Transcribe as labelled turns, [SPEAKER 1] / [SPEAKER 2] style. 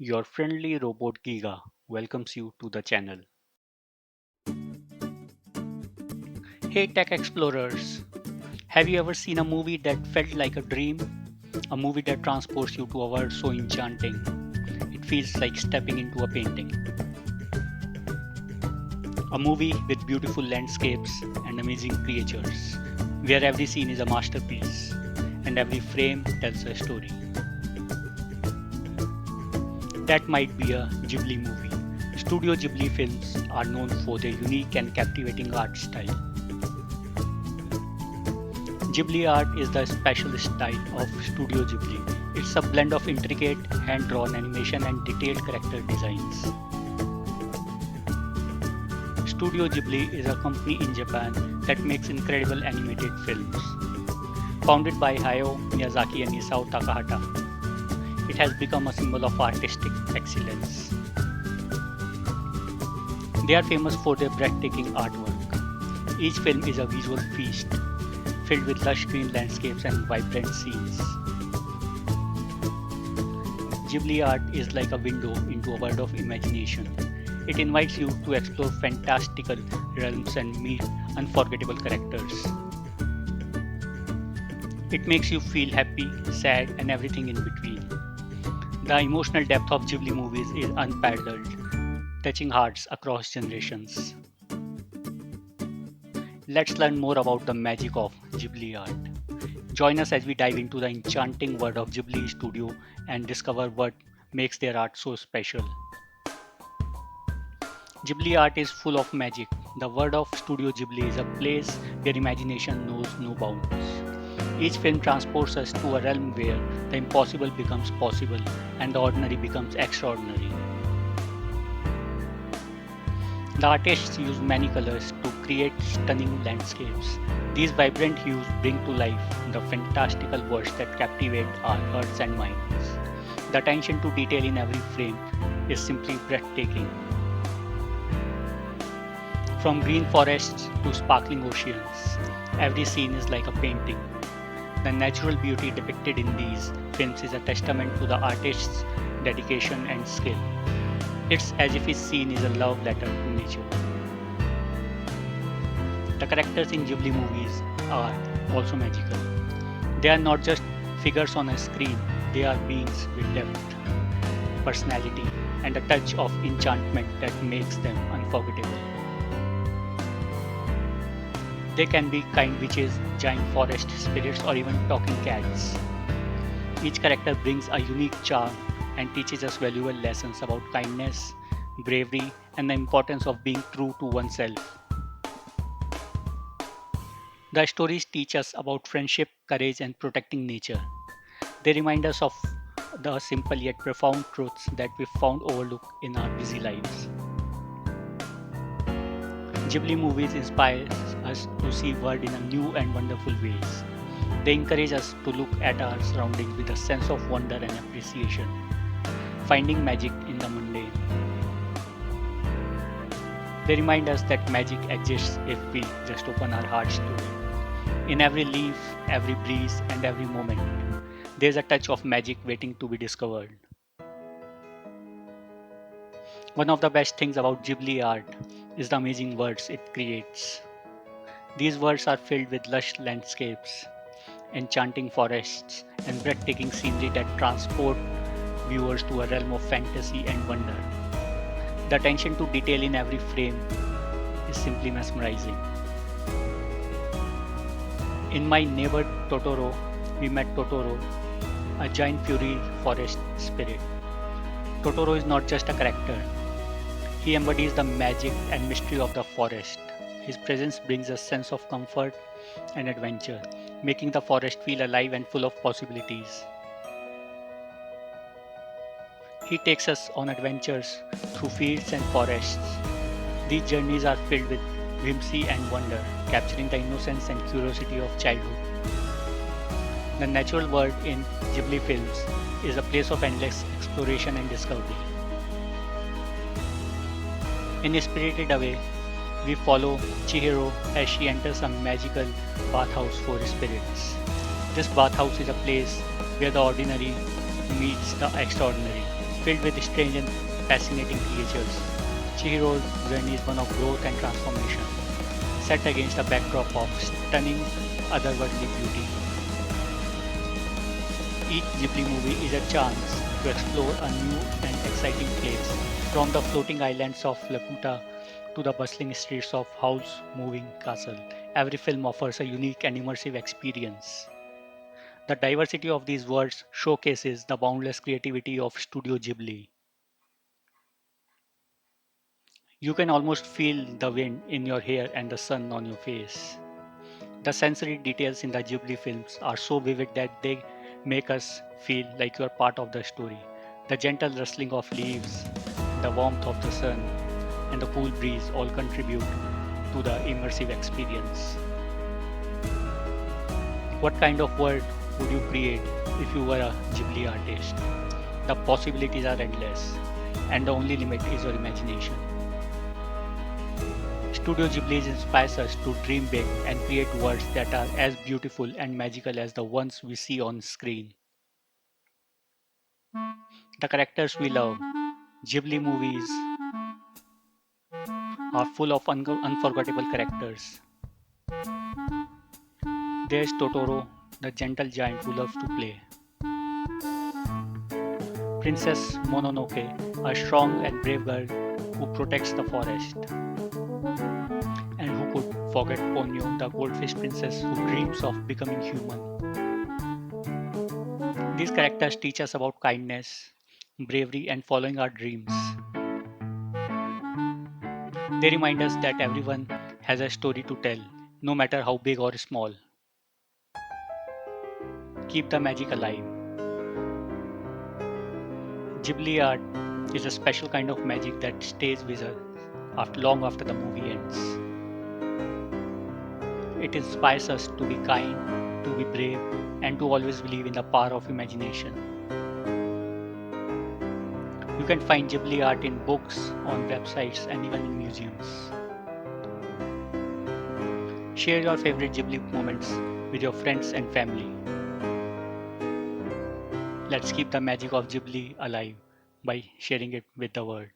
[SPEAKER 1] Your friendly robot Giga welcomes you to the channel. Hey Tech Explorers! Have you ever seen a movie that felt like a dream? A movie that transports you to a world so enchanting, it feels like stepping into a painting. A movie with beautiful landscapes and amazing creatures, where every scene is a masterpiece and every frame tells a story. That might be a Ghibli movie. Studio Ghibli films are known for their unique and captivating art style. Ghibli art is the special style of Studio Ghibli. It's a blend of intricate, hand-drawn animation and detailed character designs. Studio Ghibli is a company in Japan that makes incredible animated films. Founded by Hayao Miyazaki and Isao Takahata, it has become a symbol of artistic excellence. They are famous for their breathtaking artwork. Each film is a visual feast, filled with lush green landscapes and vibrant scenes. Ghibli art is like a window into a world of imagination. It invites you to explore fantastical realms and meet unforgettable characters. It makes you feel happy, sad, and everything in between. The emotional depth of Ghibli movies is unparalleled, touching hearts across generations. Let's learn more about the magic of Ghibli art. Join us as we dive into the enchanting world of Ghibli Studio and discover what makes their art so special. Ghibli art is full of magic. The world of Studio Ghibli is a place where imagination knows no bounds. Each film transports us to a realm where the impossible becomes possible and the ordinary becomes extraordinary. The artists use many colors to create stunning landscapes. These vibrant hues bring to life the fantastical worlds that captivate our hearts and minds. The attention to detail in every frame is simply breathtaking. From green forests to sparkling oceans, every scene is like a painting. The natural beauty depicted in these films is a testament to the artist's dedication and skill. It's as if each scene is a love letter to nature. The characters in Ghibli movies are also magical. They are not just figures on a screen, they are beings with depth, personality, and a touch of enchantment that makes them unforgettable. They can be kind witches, giant forest spirits, or even talking cats. Each character brings a unique charm and teaches us valuable lessons about kindness, bravery, and the importance of being true to oneself. The stories teach us about friendship, courage, and protecting nature. They remind us of the simple yet profound truths that we found overlooked in our busy lives. Ghibli movies inspire us to see world in a new and wonderful ways. They encourage us to look at our surroundings with a sense of wonder and appreciation, finding magic in the mundane. They remind us that magic exists if we just open our hearts to it. In every leaf, every breeze, and every moment, there's a touch of magic waiting to be discovered. One of the best things about Ghibli art is the amazing worlds it creates. These worlds are filled with lush landscapes, enchanting forests, and breathtaking scenery that transport viewers to a realm of fantasy and wonder. The attention to detail in every frame is simply mesmerizing. In My Neighbor Totoro, we met Totoro, a giant furry forest spirit. Totoro is not just a character, he embodies the magic and mystery of the forest. His presence brings a sense of comfort and adventure, making the forest feel alive and full of possibilities. He takes us on adventures through fields and forests. These journeys are filled with whimsy and wonder, capturing the innocence and curiosity of childhood. The natural world in Ghibli films is a place of endless exploration and discovery. In Spirited Away, we follow Chihiro as she enters a magical bathhouse for spirits. This bathhouse is a place where the ordinary meets the extraordinary. filled with strange and fascinating creatures. Chihiro's journey is one of growth and transformation, set against a backdrop of stunning otherworldly beauty. Each Ghibli movie is a chance to explore a new and exciting place, from the floating islands of Laputa to the bustling streets of Howl's Moving Castle. Every film offers a unique and immersive experience. The diversity of these worlds showcases the boundless creativity of Studio Ghibli. You can almost feel the wind in your hair and the sun on your face. The sensory details in the Ghibli films are so vivid that they make us feel like you are part of the story. The gentle rustling of leaves, the warmth of the sun, and the cool breeze all contribute to the immersive experience. What kind of world would you create if you were a Ghibli artist? The possibilities are endless, and the only limit is your imagination. Studio Ghibli inspires us to dream big and create worlds that are as beautiful and magical as the ones we see on screen. The characters we love. Ghibli movies are full of unforgettable characters. There's Totoro, the gentle giant who loves to play. Princess Mononoke, a strong and brave girl who protects the forest. And who could forget Ponyo, the goldfish princess who dreams of becoming human. These characters teach us about kindness, bravery, and following our dreams. They remind us that everyone has a story to tell, no matter how big or small. Keep the magic alive. Ghibli art is a special kind of magic that stays with us long after the movie ends. It inspires us to be kind, to be brave, and to always believe in the power of imagination. You can find Ghibli art in books, on websites, and even in museums. Share your favorite Ghibli moments with your friends and family. Let's keep the magic of Ghibli alive by sharing it with the world.